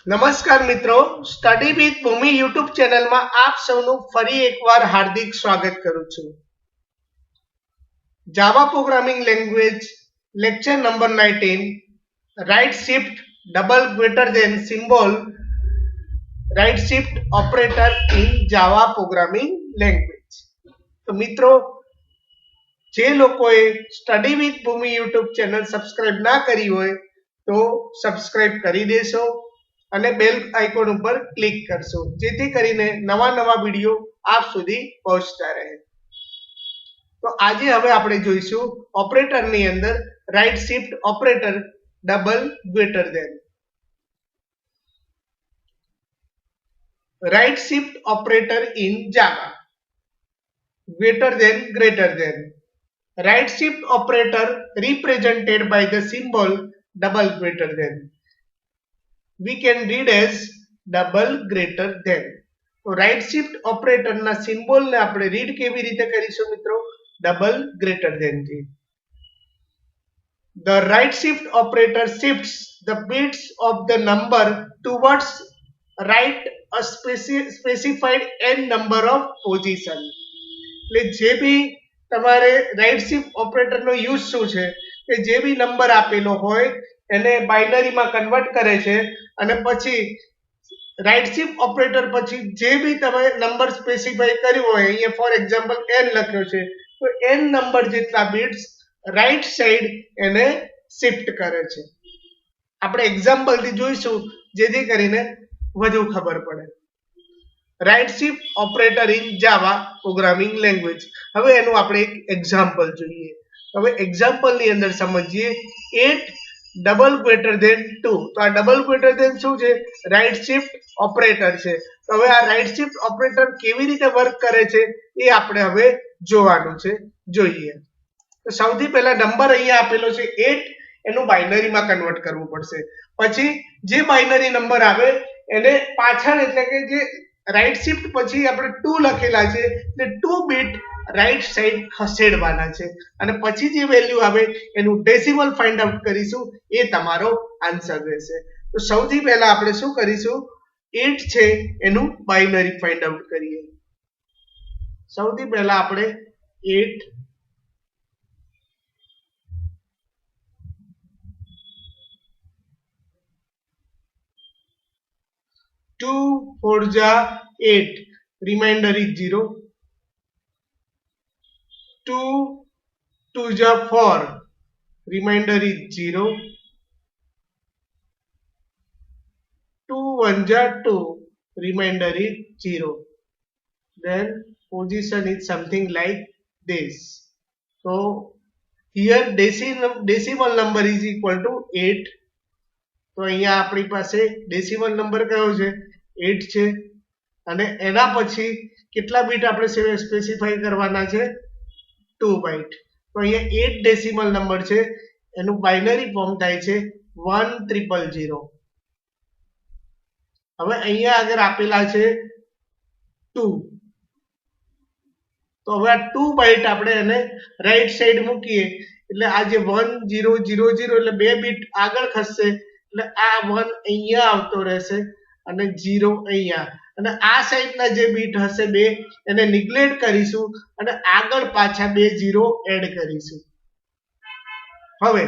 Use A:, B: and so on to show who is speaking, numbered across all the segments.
A: નમસ્કાર મિત્રો, study with Bhumi YouTube ચેનલમાં આપ સૌનું ફરી એકવાર હાર્દિક સ્વાગત કરું છું. Java programming language lecture number 19 right shift double greater than symbol right shift operator in Java programming language. તો મિત્રો, જે લોકોએ study with Bhumi YouTube channel subscribe ના કરી હોય તો સબસ્ક્રાઇબ કરી દેશો અને બેલ આઇકોન ઉપર ક્લિક કરશો, જેથી કરીને નવા વિડીયો આપ સુધી પહોંચતા રહે. તો આજે હવે આપણે જોઈશું ઓપરેટરની અંદર right shift operator double greater than. Right shift operator in Java. greater than. Right shift operator represented by the symbol double greater than. We can read as double greater than. તો રાઇટ શિફ્ટ ઓપરેટર ના symbol ને આપણે read કેવી રીતે કરીશું મિત્રો? Double greater than થી. The right shift operator shifts the bits of the number towards right a specified n number of position. એટલે જે બી તમારે રાઇટ શિફ્ટ ઓપરેટર નો યુઝ શું છે કે જે બી નંબર આપેલો હોય એને બાઇનરીમાં કન્વર્ટ કરે છે અને પછી રાઇટ શિફ્ટ ઓપરેટર પછી જે બી તમે નંબર સ્પેસિફાઈ કર્યો હોય, અહીંયા ફોર એક્ઝામ્પલ n લખ્યો છે તો n નંબર જેટલા બિટ્સ રાઇટ સાઈડ એને શિફ્ટ કરે છે. આપણે એક્ઝામ્પલ થી જોઈશું જેથી કરીને વધુ ખબર પડે. Right shift operator in Java programming language. હવે એનું આપણે એક એક્ઝામ્પલ જોઈએ. હવે એક્ઝામ્પલ ની અંદર સમજીએ 8 ડબલ ગ્રેટર ધેન 2. તો આ ડબલ ગ્રેટર ધેન શું છે? રાઇટ શિફ્ટ ઓપરેટર છે. તો હવે આ રાઇટ શિફ્ટ ઓપરેટર કેવી રીતે વર્ક કરે છે એ આપણે હવે જોવાનું છે, જોઈએ. તો સૌથી પહેલા નંબર અહીંયા આપેલો છે 8, એનું બાઇનરીમાં કન્વર્ટ કરવું પડશે. પછી જે બાઇનરી નંબર આવે એને પાછળ એટલે કે જે રાઇટ શિફ્ટ પછી આપણે 2 લખેલા છે એટલે 2 બીટ રાઇટ સાઈડ ખસેડવાના છે અને પછી જે વેલ્યુ આવે એનું ડેસિમલ ફાઇન્ડ આઉટ કરીશું, એ તમારો આન્સર રહેશે. તો સૌથી પહેલા આપણે શું કરીશું? 8 છે એનું બાઇનરી ફાઇન્ડ આઉટ કરીએ. સૌથી પહેલા આપણે 8 2 4 जा 8, remainder is 0. 2 2 जा 4, remainder is 0. 2 1 जा 2, remainder is 0. Then position is something like this. So here decimal number is equal to 8. તો અહીંયા આપણી પાસે ડેસિમલ નંબર કયો છે? 8 છે અને એના પછી કેટલા બીટ આપણે સ્પેસિફાઈ કરવાના છે? 2 બાઇટ. તો અહીંયા 8 ડેસિમલ નંબર છે, એનું બાઇનરી ફોર્મ થાય છે 1000. હવે અહીંયા આગળ આપેલા છે 2. તો હવે આ 2 બાઇટ આપણે એને રાઈટ સાઈડ મૂકીએ એટલે આ જે 1000 એટલે 2 બીટ આગળ ખસશે એટલે આ 1 અહીંયા આવતો રહેશે અને 0 અહીંયા, અને આ સાઈડના જે બીટ હશે 2 એને નિગ્લેક્ટ કરીશું અને આગળ પાછા 2 0 એડ કરીશું. હવે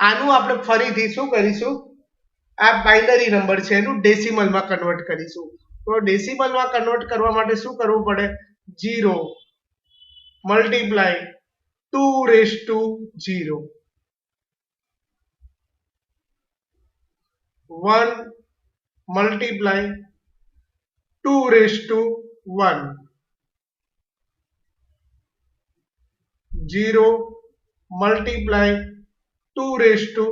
A: આનું આપણે ફરીથી શું કરીશું? આ બાઇનરી નંબર છે એનું ડેસિમલમાં કન્વર્ટ કરીશું. તો ડેસિમલમાં કન્વર્ટ કરવા માટે શું કરવું પડે? 0 મલ્ટીપ્લાય 2⁻0, 1 multiply 2⁻1, 0 multiply 2⁻2,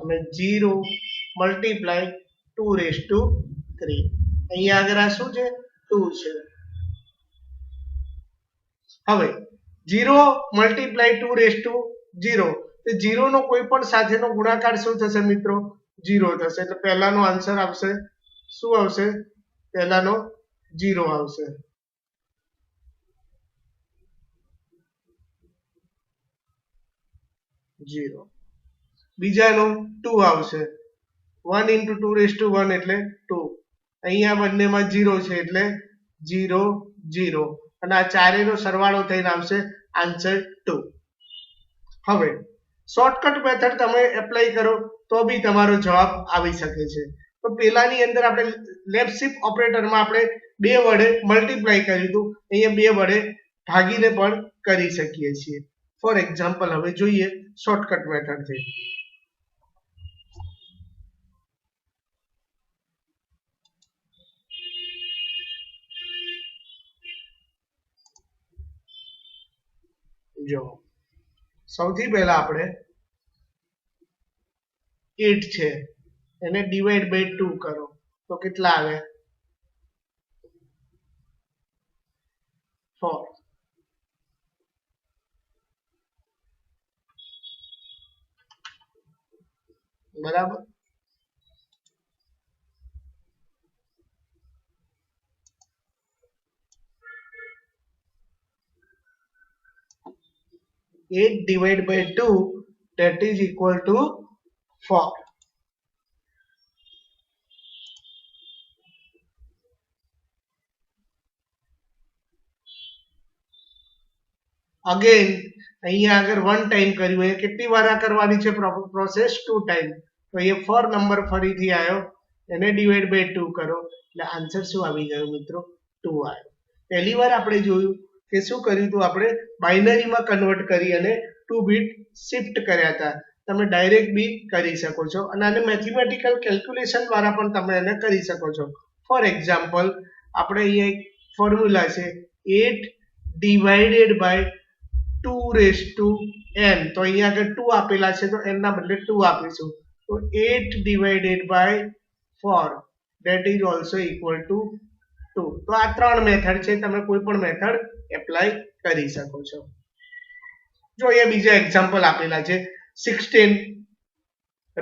A: અને 0 multiply 2⁻3. અહીંયા આગળ આ શું છે? 2 છે. હવે 0 મલ્ટીપ્લાય 2⁻0, તો 0 નો કોઈ પણ સાથેનો ગુણાકાર શું થશે મિત્રો? 0 થશે. એટલે પહેલાનો આન્સર આવશે શું આવશે? પહેલાનો 0 આવશે. 0. બીજાનું 2 આવશે 1 into 2 raised to 1 એટલે 2. અહીંયા બંનેમાં 0 છે એટલે 0 0 અને આ ચારેયનો સરવાળો થઈને આવશે આન્સર 2. હવે શોર્ટકટ મેથડ તમે એપ્લાય કરો તો બી તમારો જવાબ આવી શકે છે. તો પેલાની અંદર આપણે લેફ્ટ શિફ્ટ ઓપરેટરમાં આપણે 2 વડે મલ્ટીપ્લાય કર્યું હતું, અહીંયા 2 વડે ભાગીને પણ કરી શકીએ છીએ. ફોર એક્ઝામ્પલ હવે જોઈએ શોર્ટકટ મેથડથી. જો સૌથી પહેલા આપણે 8 છે એને ડિવાઈડ બાય 2 કરો તો કેટલા આવે 4. બરાબર. Eight divided by 2 that is equal to 4. Again અહીંયા આગળ 1 ટાઈમ કર્યું, એ કેટલી વાર આ કરવાની છે પ્રોસેસ 2 ટાઈમ. તો અહીંયા 4 નંબર ફરીથી આવ્યો, એને ડિવાઈડ બાય 2 કરો એટલે આન્સર શું આવી ગયો મિત્રો 2 આવ્યો. પહેલી વાર આપણે જોયું કે શું કર્યું હતું, આપણે બાઇનરીમાં કન્વર્ટ કરી અને 2 બીટ શિફ્ટ કર્યા હતા. તમે ડાયરેક્ટ બી કરી શકો છો અને આને મેથેમેટિકલ કેલ્ક્યુલેશન દ્વારા પણ તમે એને કરી શકો છો. ફોર એક્ઝામ્પલ આપણે અહીંયા એક ફોર્મ્યુલા છે 8 divided by 2 raise to n. તો અહીંયા આગળ 2 આપેલા છે તો n ના બદલે 2 આપીશું. તો 8 divided by 4 that is also equal to 2. તો આ 3 મેથડ છે, તમે કોઈ પણ મેથડ એપ્લાય કરી શકો છો. જો અહીંયા બીજા એક્ઝામ્પલ આપેલા છે 16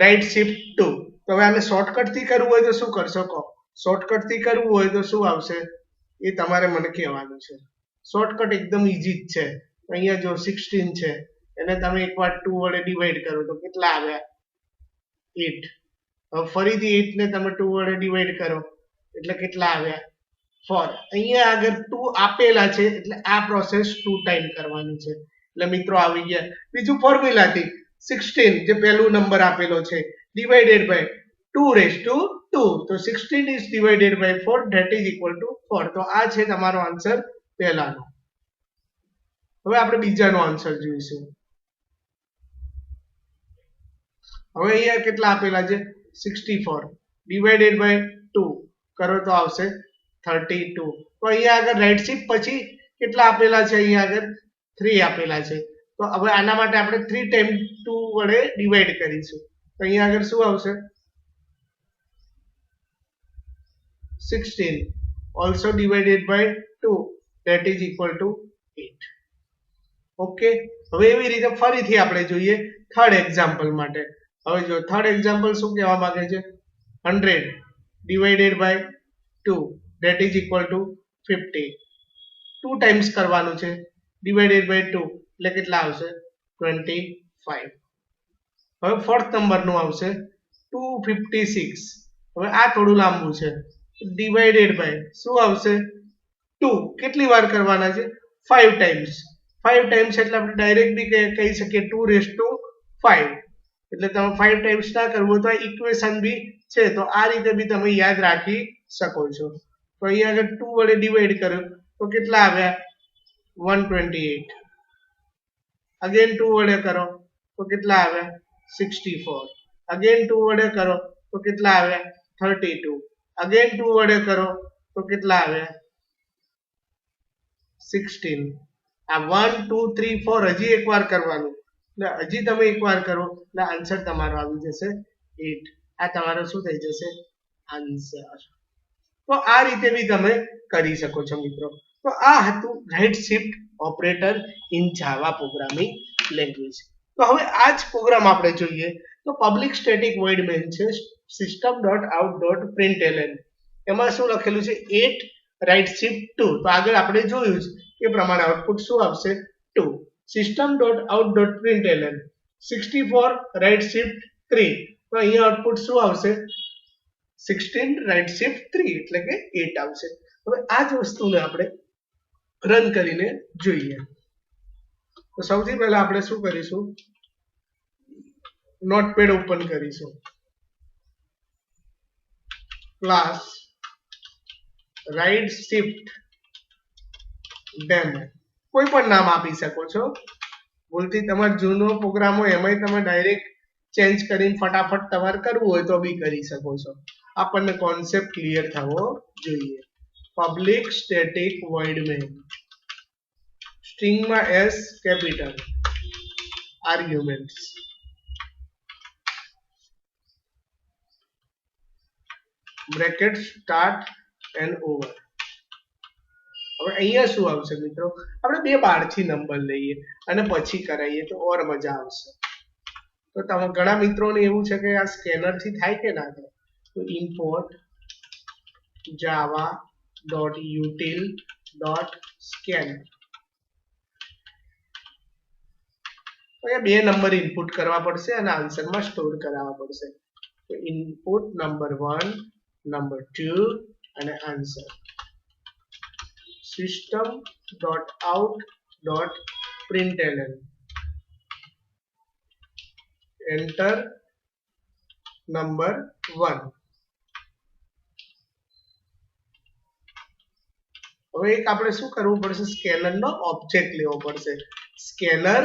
A: રાઈટ શિફ્ટ 2. તો હવે આને શોર્ટકટ થી કરવું હોય તો શું કરશો કહો? શોર્ટકટ થી કરવું હોય તો શું આવશે એ તમારે મને કહેવાનું છે. શોર્ટકટ એકદમ ઈઝી જ છે. અહીંયા જો 16 છે એને તમે એકવાર 2 વડે ડિવાઈડ કરો તો કેટલા આવ્યા 8. હવે ફરીથી 8 ને તમે 2 વડે ડિવાઈડ કરો એટલે કેટલા આવ્યા 4. અહીંયા આગળ 2 આપેલા છે એટલે આ પ્રોસેસ 2 ટાઈમ કરવાની છે. એટલે મિત્રો આવી ગયા. બીજું ફોર્મ્યુલાથી 16 જે પહેલું નંબર આપેલો છે ડિવાઇડેડ બાય 2 રેઝ ટુ 2. તો 16 is divided by 4 that is equal to 4. તો આ છે તમારો આન્સર પહેલાનો. હવે આપણે બીજાનો આન્સર જોઈશું. હવે અહીંયા કેટલા આપેલા છે 64 ડિવાઇડેડ બાય 2 કરો તો આવશે 32. તો અહીંયા આગળ રાઈટ શિફ્ટ પછી કેટલા આપેલા છે, અહીંયા આગળ 3 આપેલા છે. તો હવે આના માટે આપણે 3 ટાઈમ 2 વડે ડિવાઈડ કરીશું. તો અહીંયા આગળ શું આવશે 16 also divided by 2 that is equal to 8. Okay. હવે એવી રીતે ફરીથી આપણે જોઈએ થર્ડ એક્ઝામ્પલ માટે. હવે જો થર્ડ એક્ઝામ્પલ શું કહેવા માંગે છે 100 divided by 2 that is equal to 50. 2 times કરવાનું છે divided by 2 એટલે કેટલા આવશે 25. હવે ફોર્થ નંબરનું આવશે 256. હવે આ થોડું લાંબુ છે. ડિવાઇડેડ બાય શું આવશે 2 કેટલી વાર કરવાના છે 5 ટાઈમ્સ. 5 ટાઈમ્સ એટલે આપણે ડાયરેક્ટ બી કહી શકીએ 2 રેઝ ટુ 5. એટલે તમે 5 ટાઈમ્સ ના કરવું તો આ ઇક્વેશન બી છે, તો આ રીતે બી તમે યાદ રાખી શકો છો. તો અહીંયા આગળ 2 વડે ડિવાઈડ કર્યો તો કેટલા આવ્યા 128. અગેન 2 વડે કરો તો કેટલા આવ્યા 64. અગેન 2 વડે કરો તો કેટલા આવ્યા 32. અગેન 2 વડે કરો તો કેટલા આવ્યા 16. આ 1 2 3 4 હજી એકવાર કરવાનું, એટલે હજી તમે એકવાર કરો એટલે આન્સર તમારો આવી જશે 8. આ તમારો શું થઈ જશે આન્સર. તો આ રીતે બી તમે કરી શકો છો મિત્રો. તો આ હતું right shift operator in Java programming language. તો હવે આ જ પ્રોગ્રામ આપણે જોઈએ તો પબ્લિક સ્ટેટિક વોઇડ મેઇન છે system.out.println. એમાં શું લખેલું છે 8 રાઈટ શિફ્ટ 2. તો આગળ આપણે જોયું એ પ્રમાણે આઉટપુટ શું આવશે 2. system.out.println 64 રાઈટ શિફ્ટ 3, તો અહીંયા આઉટપુટ શું આવશે? 16 રાઈટ શિફ્ટ 3 એટલે કે 8 આવશે. હવે આ જ વસ્તુને આપણે રન કરીને જોઈએ. તો સૌથી પહેલા આપણે શું કરીશું? નોટપેડ ઓપન કરીશું, ક્લાસ રાઈટ શિફ્ટ ડેમો, કોઈ પણ નામ આપી શકો છો. ભૂલથી તમારો જૂનો પ્રોગ્રામ હોય એમાંય તમે ડાયરેક્ટ ચેન્જ કરીને ફટાફટ તમારે કરવું હોય તો બી કરી શકો છો. આપણને કોન્સેપ્ટ ક્લિયર થવો જોઈએ. પબ્લિક સ્ટેટિક વોઇડ મેઇન, સ્ટ્રિંગમાં S capital, arguments, bracket start end over. હવે અહીંયા શું આવશે મિત્રો? આપણે બે બહારથી નંબર લઈએ અને પછી કરાવીએ તો ઓર મજા આવશે. તો તમે ઘણા મિત્રોને એવું છે કે આ સ્કેનર થી થાય કે ના થાય, તો import java.util.scan, અહીંયા બે નંબર ઇનપુટ કરવા પડશે અને આન્સરમાં સ્ટોર કરાવવા પડશે. તો ઇનપુટ નંબર 1, નંબર 2 અને આન્સર. system.out.println, enter number 1. હવે એક આપણે શું કરવું પડશે? સ્કેનર નો ઓબ્જેક્ટ લેવો પડશે. Scanner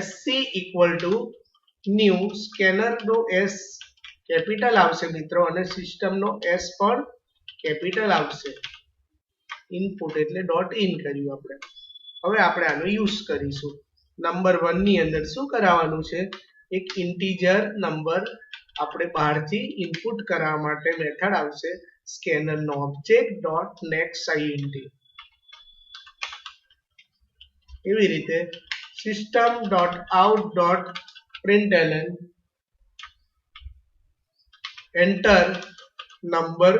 A: sc equal to new, scanner નો s કેપિટલ આવશે મિત્રો અને સિસ્ટમ નો s પણ કેપિટલ આવશે. ઇનપુટ એટલે ડોટ ઇન કર્યું આપણે. હવે આપણે આનો યુઝ કરીશું. નંબર 1 ની અંદર શું કરાવવાનું છે? એક ઇન્ટીજર નંબર આપણે બહારથી ઇનપુટ કરવા માટે મેથડ આવશે સ્કેનર નો ઓબ્જેક્ટ ડોટ નેક્સ્ટ int. એવી રીતે system.out.println enter number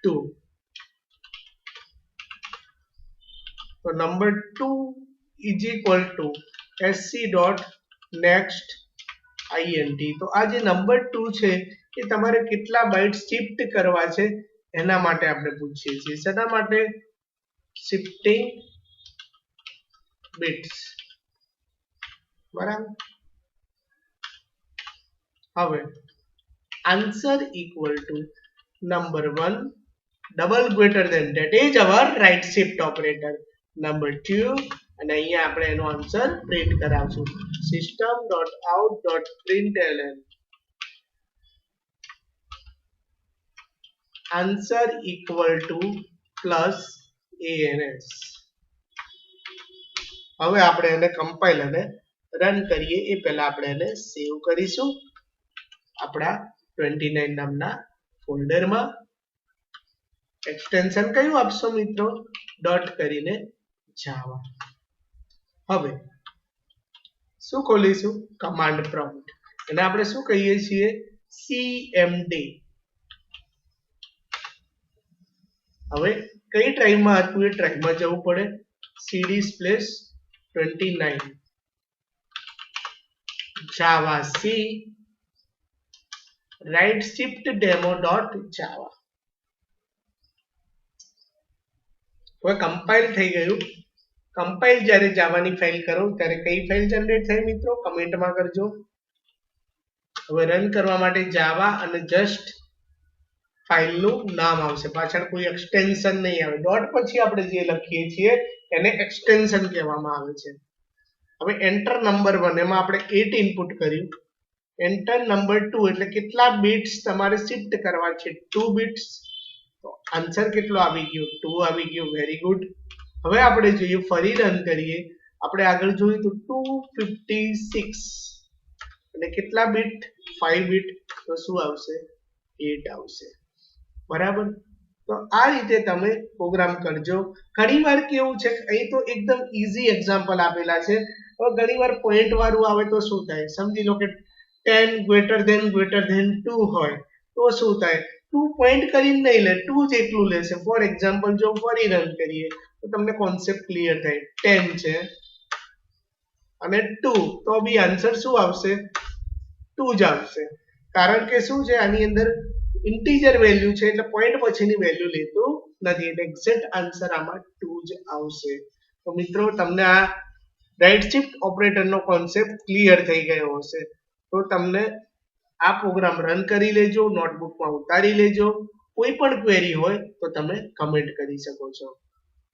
A: 2. તો number 2 is equal to sc.next int. તો આ જે નંબર 2 છે એ તમારે કેટલા બાઇટ શિફ્ટ કરવા છે એના માટે આપણે પૂછીએ છીએ. શેના માટે? શિફ્ટિંગ bits, બરાબર. હવે answer equal to number 1 double greater than, that is our right shift operator, number 2 અને અહીંયા આપણે એનો આન્સર પ્રિન્ટ કરાવશું. system.out.println answer equal to plus ans. હવે આપણે એને કમ્પાઇલ અને રન કરીએ એ પહેલા આપણે એને સેવ કરીશું આપણા 29 નામના ફોલ્ડરમાં. એક્સટેન્શન કયું આપશો મિત્રો? ડોટ કરીને જાવા. હવે શું ખોલીશું? Command prompt. અને આપણે શું કહીએ છીએ? cmd. હવે કઈ ટ્રાઈમાં હતું એ ટ્રાઈમાં જવું પડે. cd space 29 java c right shift demo.java. હવે કમ્પાઇલ થઈ ગયું. કમ્પાઇલ જ્યારે જાવાની ફાઇલ કરો ત્યારે કઈ ફાઇલ જનરેટ થાય મિત્રો? કમેન્ટમાં કરજો. હવે રન કરવા માટે જાવા અને જસ્ટ ફાઇલનું નામ આવશે, પાછળ કોઈ એક્સટેન્શન નહીં આવે. ડોટ પછી આપણે જે લખીએ છીએ એને એક્સટેન્શન કહેવામાં આવે છે. હવે એન્ટર નંબર 1, એમાં આપણે 8 ઇનપુટ કર્યું. એન્ટર નંબર 2 એટલે કેટલા બિટ્સ તમારે શિફ્ટ કરવા છે? 2 બિટ્સ. તો આન્સર કેટલો આવી ગયો? 2 આવી ગયો. Very good. હવે આપણે જોઈએ, ફરી રન કરીએ. આપણે આગળ જોયું તો 256 અને કેટલા બીટ? 5 બીટ. તો શું આવશે? 8 આવશે. બરાબર. તો આ રીતે તમે પ્રોગ્રામ કરજો. ઘણીવાર કેવું છે, અહીં તો એકદમ ઈઝી એક્ઝામ્પલ આપેલા છે. હવે ઘણીવાર પોઈન્ટ વાળું આવે તો શું થાય? સમજી લો કે 10 greater than 2 હોય તો શું થાય? 2 પોઈન્ટ કરીને નહીં લે, 2 જેટલું લેશે. ફોર એક્ઝામ્પલ જો ફરી રન કરીએ તો તમને કોન્સેપ્ટ ક્લિયર થાય. 10 છે અને 2 તો બી આન્સર શું આવશે? 2 જ આવશે. કારણ કે શું છે આની અંદર ઇન્ટીજર વેલ્યુ છે એટલે પોઈન્ટ પછીની વેલ્યુ લેતું નથી એટલે એક્ઝેક્ટ આન્સર આમાં 2 જ આવશે. તો મિત્રો તમને આ રાઇટ શિફ્ટ ઓપરેટરનો કોન્સેપ્ટ ક્લિયર થઈ ગયો હશે. તો તમને આ પ્રોગ્રામ રન કરી લેજો, નોટબુકમાં ઉતારી લેજો. કોઈ પણ ક્વેરી હોય તો તમે કમેન્ટ કરી શકો છો.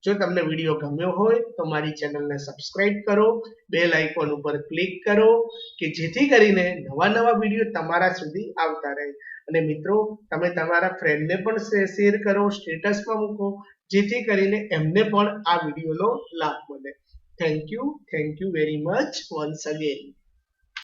A: જો તમને વિડીયો ગમ્યો હોય તો મારી ચેનલને સબસ્ક્રાઇબ કરો, બેલ આઇકોન ઉપર ક્લિક કરો કે જેથી કરીને નવા વિડીયો તમારા સુધી આવતા રહે. અને મિત્રો તમે તમારા ફ્રેન્ડને પણ શેર કરો, સ્ટેટસમાં મૂકો જેથી કરીને એમને પણ આ વિડીયોનો લાભ મળે. Thank you very much once again.